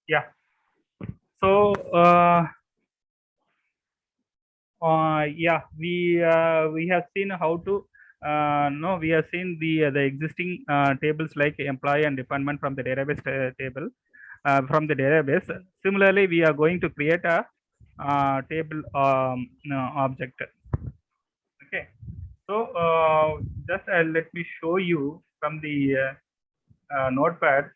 Yeah. So yeah, we have seen how to no, we have seen the existing tables like employee and department from the database table from the database. Similarly, we are going to create a table no, object. Okay. So just let me show you from the notepad.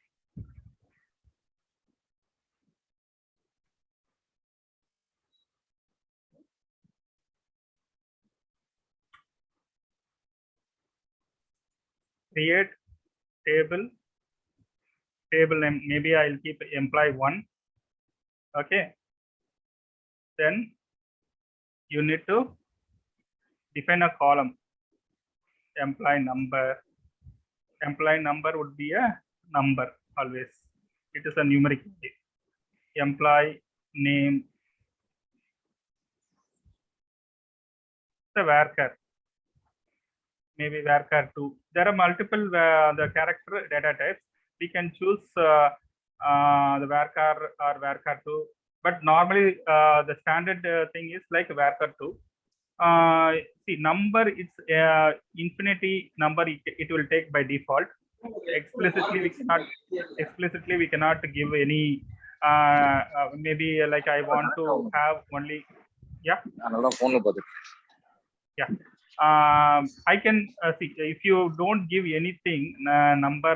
Create table name. Maybe I'll keep employee 1. Okay. Then you need to define a column. Employee number. Employee number would be a number always. It is a numeric value. Employee name. The varchar. Maybe varchar 2. There are multiple the character data types. We can choose the varchar or varchar 2. But normally the standard thing is like varchar 2. See, number is infinity number. It will take by default. Explicitly we cannot give any. Maybe like I want to have only. Yeah. Yeah. I can see if you don't give anything number.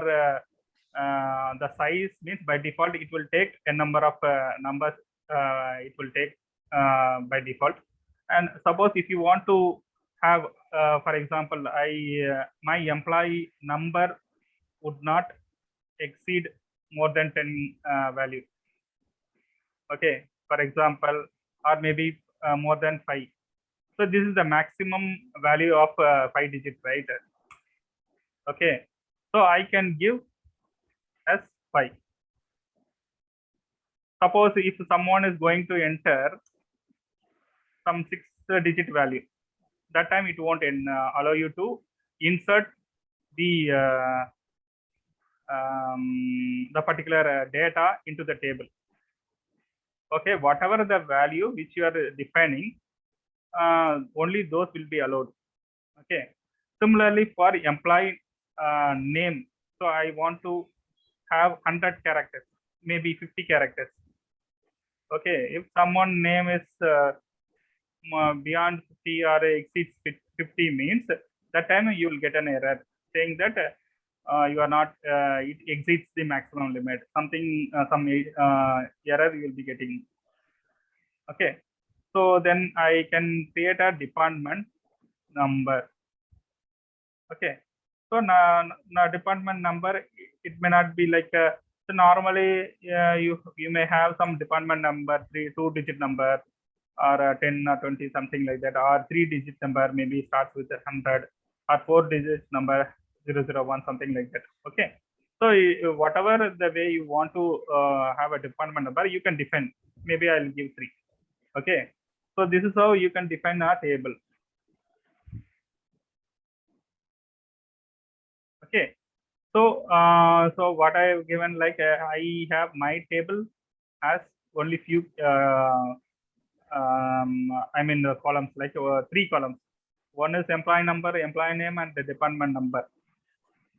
The size means by default it will take a number of numbers. It will take by default. And suppose if you want to have, for example, my employee number would not exceed more than 10 value. Okay, for example, or maybe more than 5. So this is the maximum value of 5 digits, right? Okay, so I can give as 5. Suppose if someone is going to enter some 6-digit value, that time it won't allow you to insert the particular data into the table. Okay, whatever the value which you are defining, only those will be allowed. Okay. Similarly, for employee name, so I want to have 100 characters, maybe 50 characters. Okay, if someone name is beyond 50 or exceeds 50 means, that time you will get an error saying that you are not, it exceeds the maximum limit. Something, some error you will be getting. Okay, so then I can create a department number. Okay, so now department number, it may not be like so normally you may have some department number 2-digit number or 10 or 20 something like that, or 3-digit number maybe starts with 100, or 4-digit number 001 something like that. Okay, so whatever the way you want to have a department number, you can define. Maybe I'll give 3. Okay, so this is how you can define a table. Okay, so so what I have given, like I have my table has only few I mean the columns, like 3 columns. One is employee number, employee name, and the department number.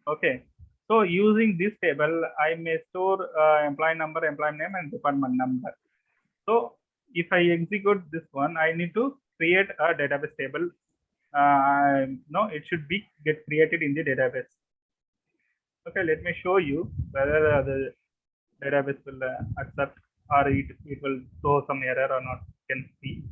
Okay, so using this table I may store employee number, employee name, and department number. So if I execute this one, I need to create a database table. No, it should be get created in the database. Okay, let me show you whether the database will accept, or it will throw some error or not. You can see.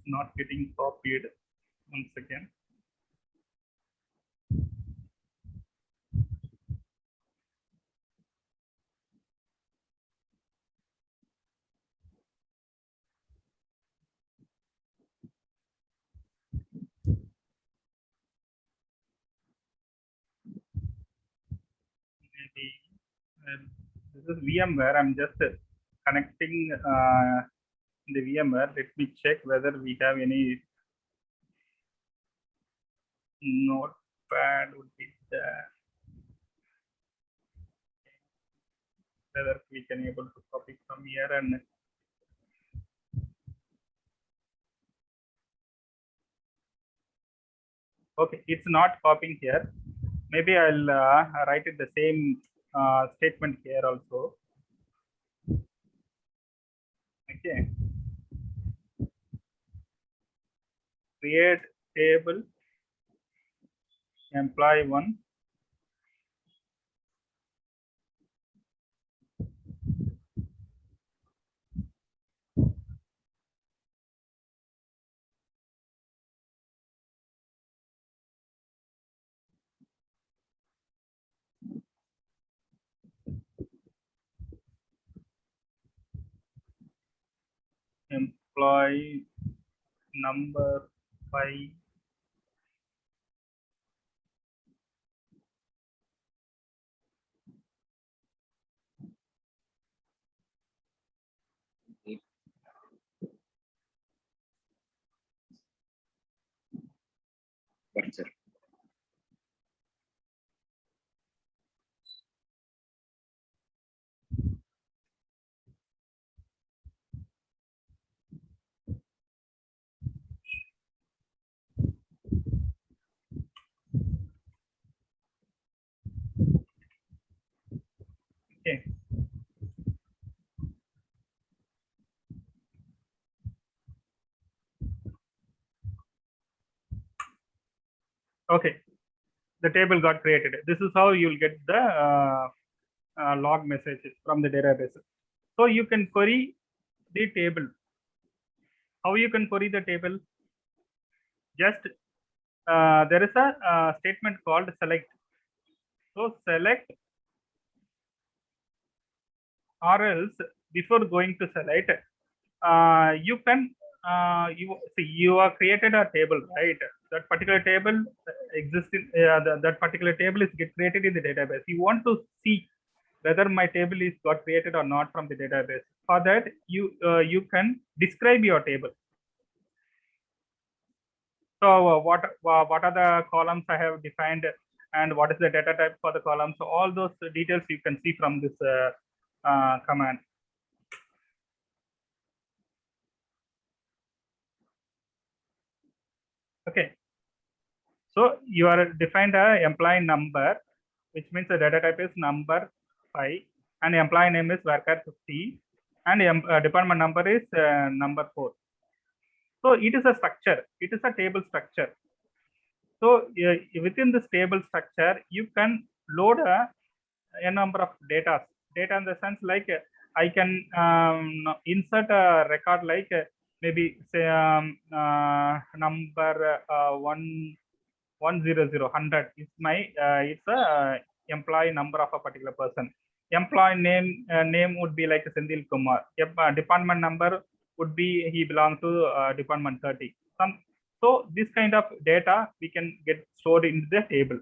Not getting copied. Once again. Maybe this is VMware. I'm just connecting in the VMware. Let me check whether we have any notepad would be there. Whether we can able to copy from here and okay, it's not copying here. Maybe I'll write it the same statement here also. Okay. Create table employee 1 employee number 5 Sir. okay. Okay, the table got created. This is how you'll get the log messages from the database. So you can query the table. How you can query the table? Just there is a statement called select. So select, or else before going to select, you can you see you are created a table, right? That particular table exists in that particular table is get created in the database. You want to see whether my table is got created or not from the database. For that, you can describe your table. So what are the columns I have defined, and what is the data type for the column? So all those details you can see from this command. Okay. So you are defined a employee number, which means the data type is number 5, and employee name is worker 50, and department number is number 4. So it is a structure. It is a table structure. So within this table structure, you can load a number of data. Data in the sense like I can insert a record like maybe say number 100 is my it's a employee number of a particular person. Employee name would be like Sendil Kumar. Department number would be he belongs to department 30. So this kind of data we can get stored in the table.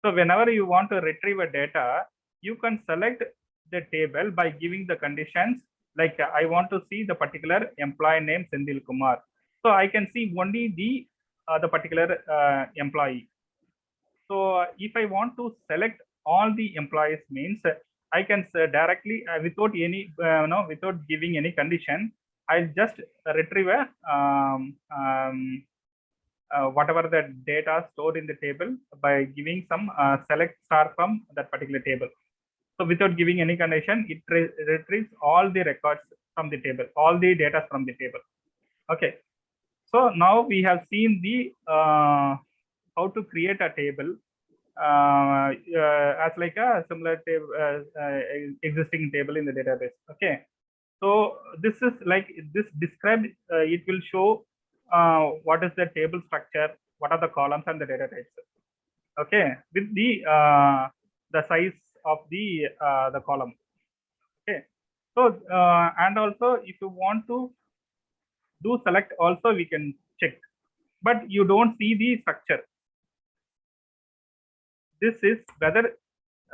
So whenever you want to retrieve a data, you can select the table by giving the conditions like I want to see the particular employee name Sendil Kumar. So I can see only the particular employee. So if I want to select all the employees means I can directly without any without giving any condition, I'll just retrieve whatever the data stored in the table by giving some select star from that particular table. So without giving any condition, it retrieves all the records from the table, all the data from the table. Okay. So now we have seen the how to create a table as like a similar table, existing table in the database. Okay. So this is like this described. It will show what is the table structure, what are the columns and the data types. Okay, with the size of the column. Okay. So and also if you want to do select also we can check, but you don't see the structure. This is whether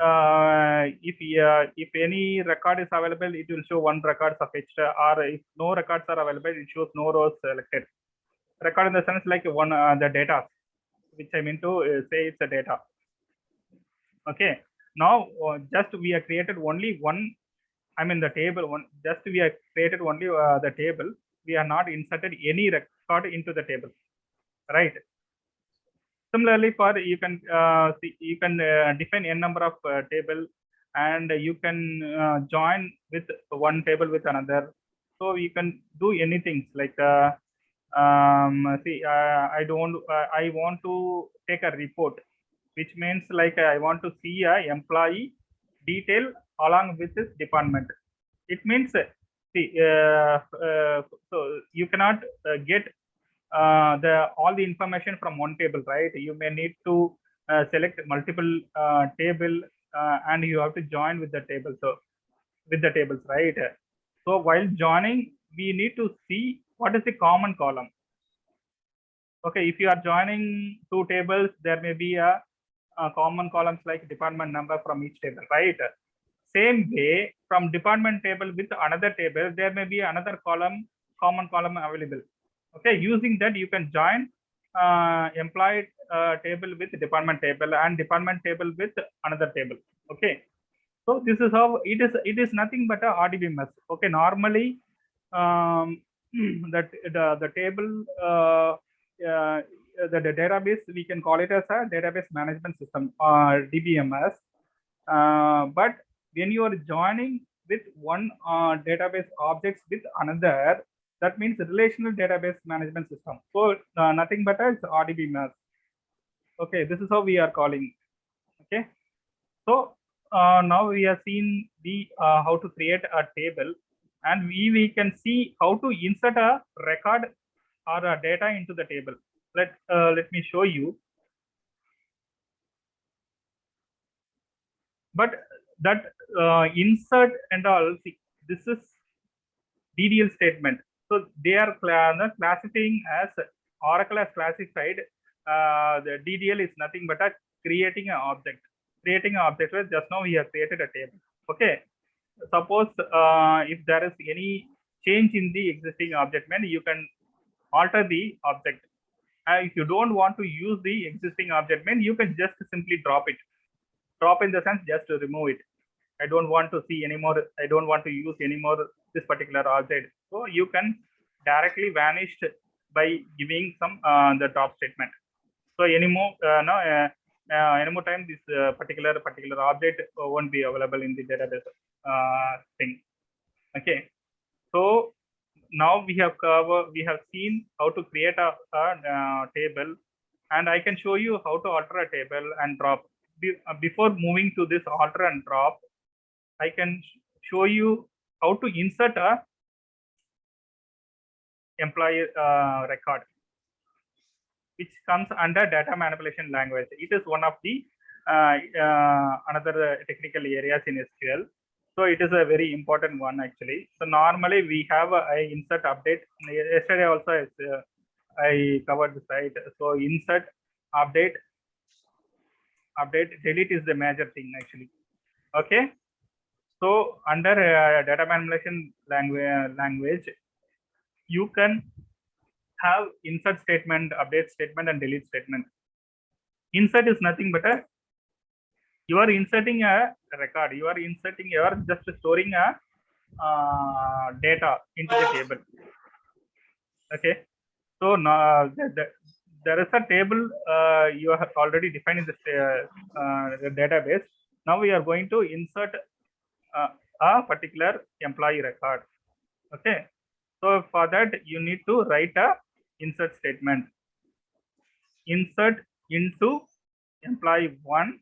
if any record is available, it will show one record fetched, or if no records are available, it shows no rows selected. Record in the sense like one the data, which I mean to say it's a data. Okay. Now just we have created only one. I mean the table one. Just we have created only the table. We are not inserted any record into the table, right? Similarly, for you can see, you can define n number of table, and you can join with one table with another. So you can do anything like see, I want to take a report, which means like I want to see a employee detail along with his department. It means see, so you cannot get all the information from one table, right? You may need to select multiple table, and you have to join with the table. So with the tables, right? So while joining, we need to see what is the common column. Okay, if you are joining two tables, there may be a common columns like department number from each table, right? Same way, from department table with another table, there may be another common column available. Okay, using that you can join employee table with department table and department table with another table. Okay, so this is how it is. It is nothing but a RDBMS. Okay, normally that the table the database, we can call it as a database management system or DBMS. But when you are joining with one database objects with another, that means relational database management system. So nothing but it's RDBMS. Okay, this is how we are calling. Okay, so now we have seen the how to create a table, and we can see how to insert a record or a data into the table. Let me show you. But that insert and all, see, this is DDL statement. So they are classifying as Oracle has classified the DDL is nothing but a creating an object. Creating an object, well, just now we have created a table. Okay. Suppose if there is any change in the existing object, then you can alter the object. If you don't want to use the existing object, then you can just simply drop it. Drop in the sense just to remove it. I don't want to see anymore. I don't want to use anymore this particular object. So you can directly vanish by giving some the drop statement. So anymore anymore time this particular object won't be available in the database thing. Okay. So now we have seen how to create a table, and I can show you how to alter a table and drop. Before moving to this alter and drop, I can show you how to insert a employee record, which comes under data manipulation language. It is one of the another technical areas in SQL. So it is a very important one actually. So normally we have a insert update. Yesterday also I covered this, right? So insert, update, delete is the major thing actually. Okay. So under data manipulation language, you can have insert statement, update statement, and delete statement. Insert is nothing but you are inserting a record. You are just storing a data into the table. Okay. So now there is a table you have already defined in the database. Now we are going to insert a particular employee record. Okay. So for that you need to write a insert statement. Insert into employee 1,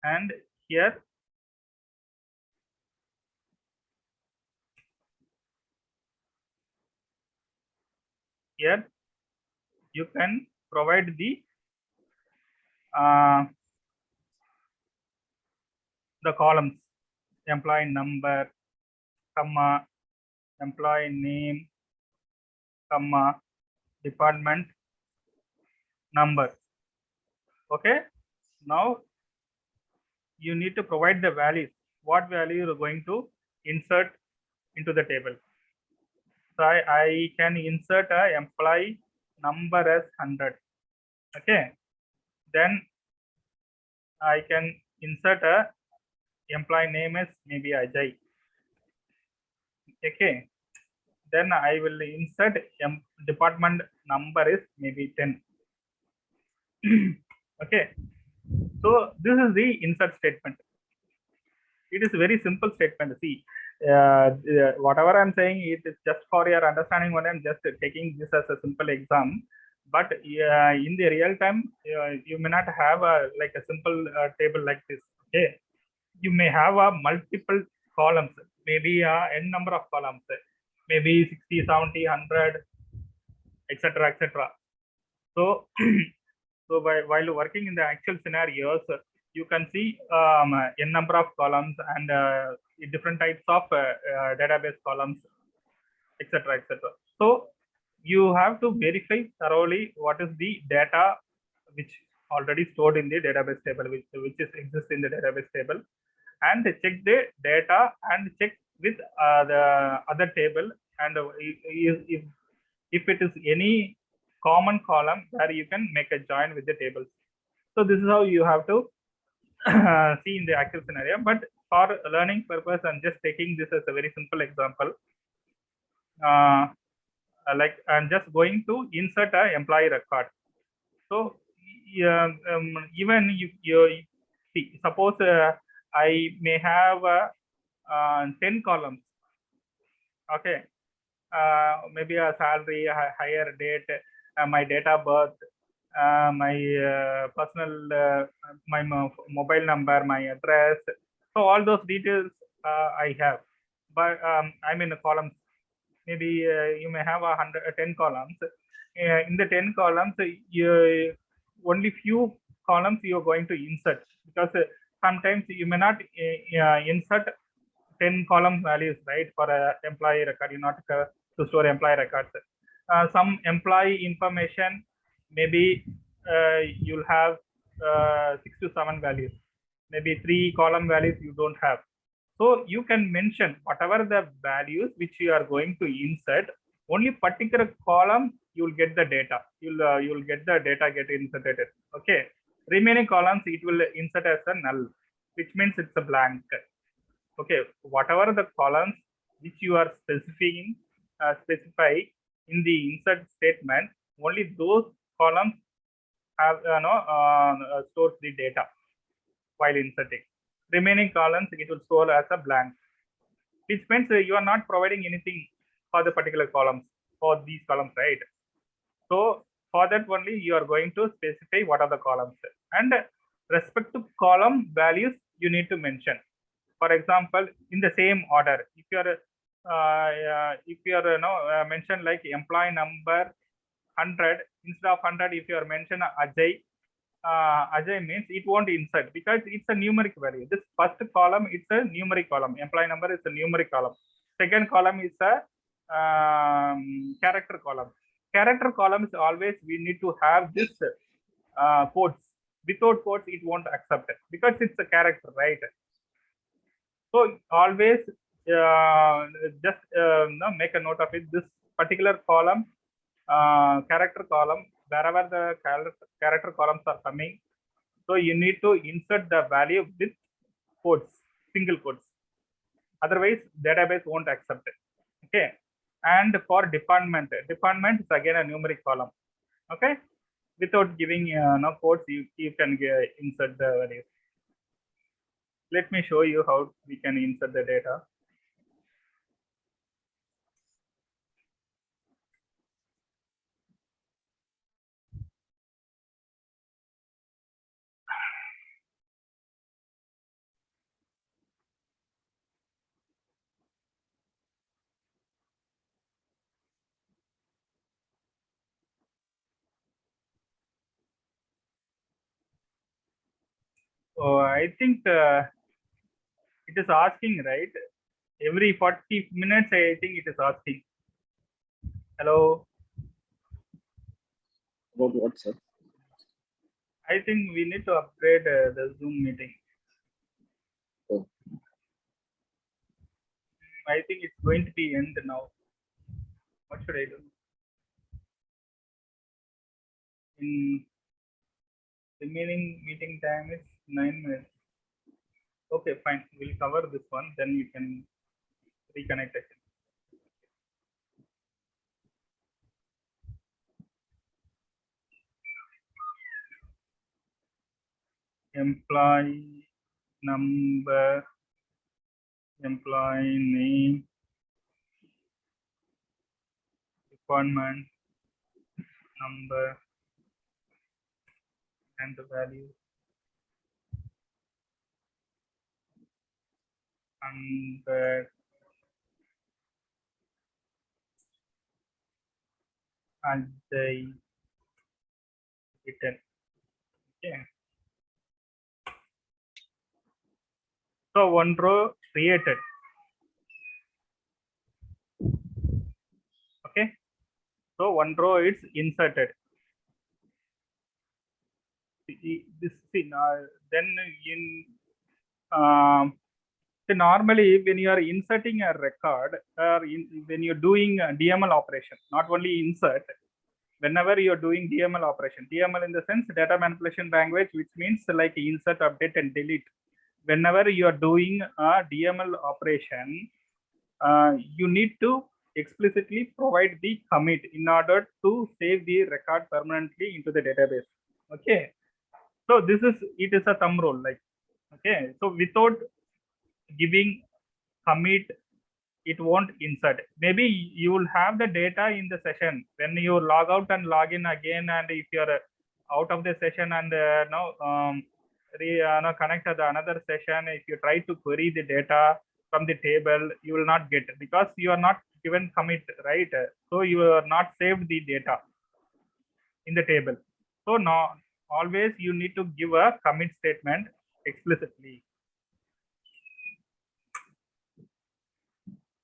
and here you can provide the columns: employee number, comma, employee name, comma, department number. Okay. Now you need to provide the values. What value you're going to insert into the table. So I can insert a employee number as 100. Okay. Then I can insert a employee name as maybe Ajay. Okay. Then I will insert department number is maybe 10. Okay. So this is the insert statement. It is a very simple statement. See, whatever I'm saying, it is just for your understanding. When I'm just taking this as a simple exam, but in the real time, you may not have like a simple table like this. Okay, you may have multiple columns, maybe n number of columns, maybe 60, 70, 100, etc., etc. So, so while working in the actual scenarios, you can see n number of columns and different types of database columns, etc., etc. So you have to verify thoroughly what is the data which already stored in the database table, which is exists in the database table, and check the data and check with the other table, and if it is any common column where you can make a join with the tables. So this is how you have to see in the actual scenario. But for learning purpose, I'm just taking this as a very simple example. Like I'm just going to insert a employee record. So even you see, suppose I may have 10 columns. Okay, maybe a salary, a hire date, my date of birth, my personal, my mobile number, my address. So all those details I have, but I'm in a column. Maybe you may have 10 columns. In the 10 columns, only few columns you're going to insert, because sometimes you may not insert 10 column values, right? For a employee record, you not to store employee records. Some employee information, maybe you'll have 6 to 7 values, maybe 3 column values you don't have. So you can mention whatever the values which you are going to insert. Only particular column you will get the data. You'll get the data get inserted. Okay. Remaining columns it will insert as a null, which means it's a blank. Okay. Whatever the columns which you are specify in the insert statement, only those columns have stores the data while inserting. Remaining columns it will store as a blank, which means you are not providing anything for the particular columns, for these columns, right? So for that only you are going to specify what are the columns, and respect to column values you need to mention. For example, in the same order, if you are mention like employee number 100, instead of 100, if you are mention Ajay, Ajay means it won't insert because it's a numeric value. This first column, it's a numeric column. Employee number is a numeric column. Second column is a character column. Character columns always we need to have this quotes. Without quotes, it won't accept it because it's a character, right? So always just make a note of it. This particular column, character column, wherever the character columns are coming, so you need to insert the value with quotes, single quotes. Otherwise, database won't accept it. Okay. And for department is again a numeric column. Okay. Without giving no quotes, you can insert the values. Let me show you how we can insert the data. So I think it is asking, right? Every 40 minutes, I think it is asking. Hello. About what, sir? I think we need to upgrade the Zoom meeting. I think it's going to be end now. What should I do? In remaining meeting time is 9 minutes. Okay, fine. We'll cover this one. Then you can reconnect again. Employee number, employee name, department number, and the value, and the Ajay written. Okay. So one row created. Okay. So one row is inserted. This thing. Then in so normally when you are inserting a record or when you're doing a DML operation, not only insert, whenever you're doing DML operation, DML in the sense data manipulation language, which means like insert, update, and delete. Whenever you are doing a DML operation, you need to explicitly provide the commit in order to save the record permanently into the database. Okay. So it is a thumb rule, like, okay. So without giving commit, it won't insert. Maybe you will have the data in the session when you log out and log in again, and if you're out of the session and connect to the another session, if you try to query the data from the table, you will not get it because you are not given commit, right? So you are not saved the data in the table. So now always you need to give a commit statement explicitly.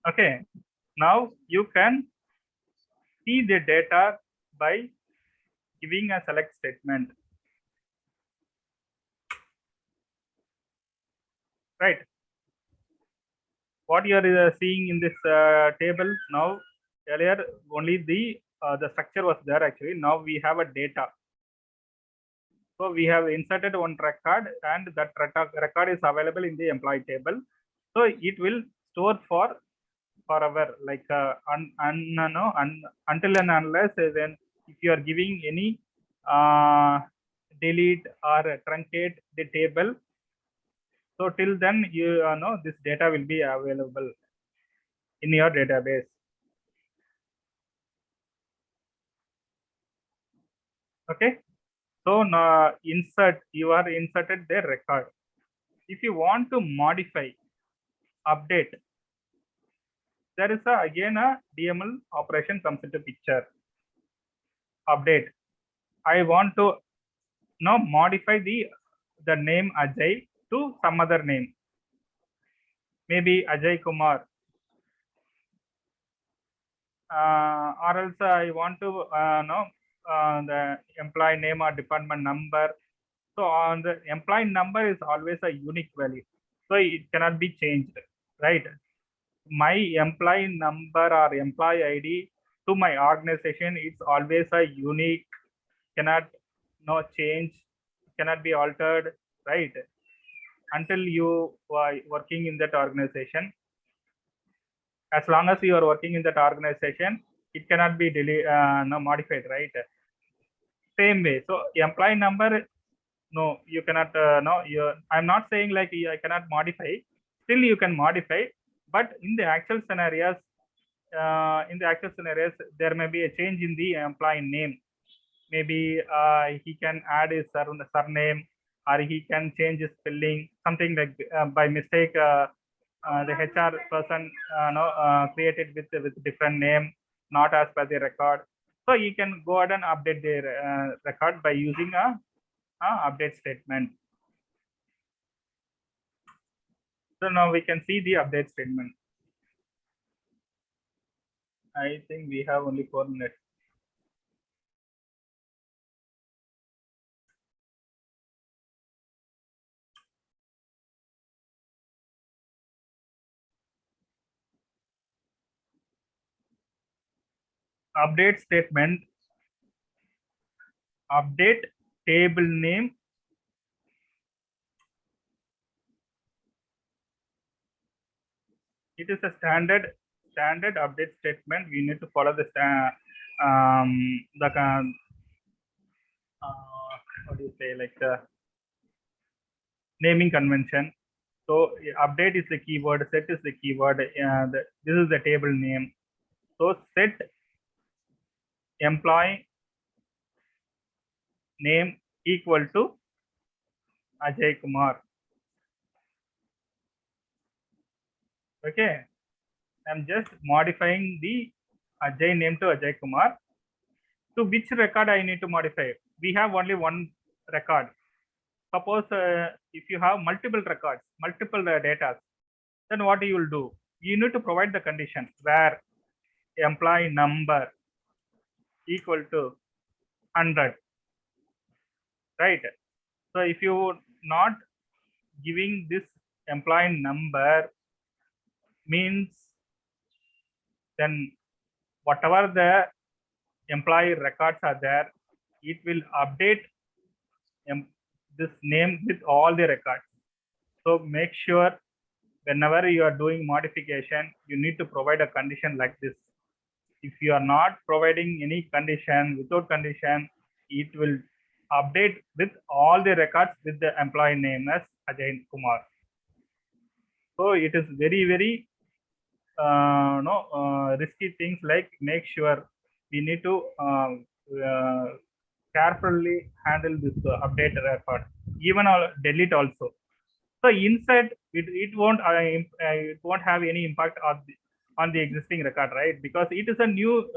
Okay, now you can see the data by giving a select statement, right? What you are seeing in this table now, earlier only the structure was there actually. Now we have a data. So we have inserted one record, and that record is available in the employee table. So it will store forever, like until and unless then if you are giving any delete or truncate the table, so till then you know this data will be available in your database. Okay, so now you are inserted the record. If you want to modify, update, there is again a DML operation comes into picture. Update. I want to now modify the name Ajay to some other name, maybe Ajay Kumar, or else I want to know the employee name or department number. So on the employee number is always a unique value, so it cannot be changed, right? My employee number or employee ID to my organization, it's always a unique, cannot no change, cannot be altered, right? Until you are working in that organization. As long as you are working in that organization, it cannot be modified, right? Same way. So employee number, no, you cannot. No, I'm not saying like I cannot modify. Still, you can modify, but in the actual scenarios, there may be a change in the employee name. Maybe he can add his surname, or he can change his spelling, something like by mistake. The HR person created with different name, not as per the record. So you can go ahead and update their record by using a update statement. So now we can see the update statement. I think we have only 4 minutes. update statement, update table name, it is a standard update statement. We need to follow the what do you say, like the naming convention. So update is the keyword, set is the keyword, this is the table name. So set employee name equal to Ajay Kumar. Okay, I'm just modifying the Ajay name to Ajay Kumar. To which record I need to modify? We have only one record. Suppose if you have multiple records, multiple data, then what you will do? You need to provide the condition where employee number equal to 100, right? So if you not giving this employee number, means then whatever the employee records are there, it will update this name with all the records. So make sure whenever you are doing modification, you need to provide a condition like this. If you are not providing any condition, without condition, it will update with all the records with the employee name as Ajay Kumar. So it is very, very risky things, like make sure we need to carefully handle this update record, even delete also. So inside it won't have any impact on the existing record, right? Because it is a new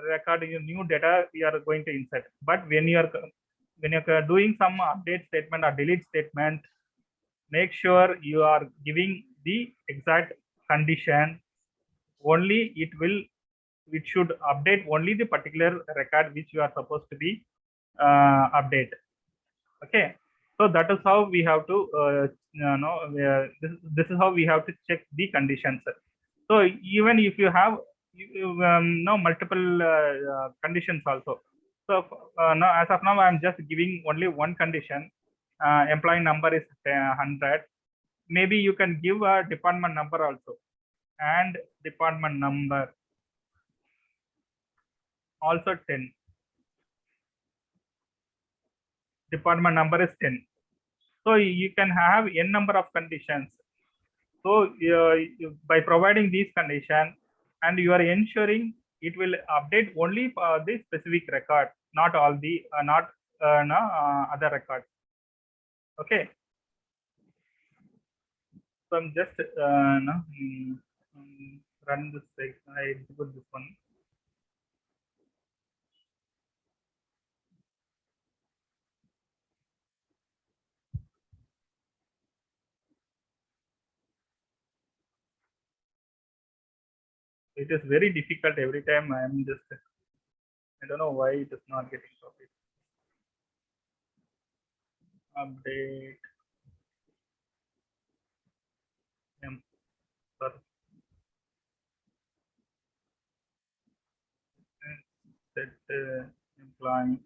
record, new data we are going to insert. But when you're doing some update statement or delete statement, make sure you are giving the exact condition. Only it should update only the particular record which you are supposed to be update. Okay, so that is how we have to this is how we have to check the conditions. So even if you have multiple conditions also, so now as of now I am just giving only one condition. Employee number is 100. Maybe you can give a department number also, and department number also 10. Department number is 10. So you can have n number of conditions. So by providing these conditions, and you are ensuring it will update only the specific record, not all the other records. Okay. So I'm just run this. I execute this one. It is very difficult every time. I am just, I don't know why it is not getting copied. Update. Set employee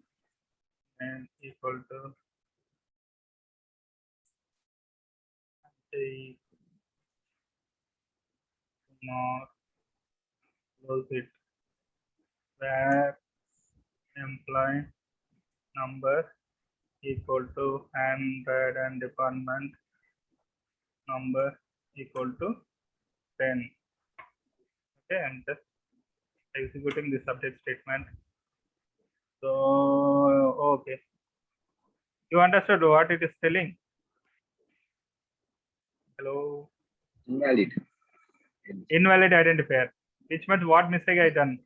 and equal to a more close it, where employee number equal to 100 and department number equal to 10. Okay, I'm just executing this update statement. So okay, you understood what it is telling? Hello. Invalid. Invalid identifier, which means what mistake I done?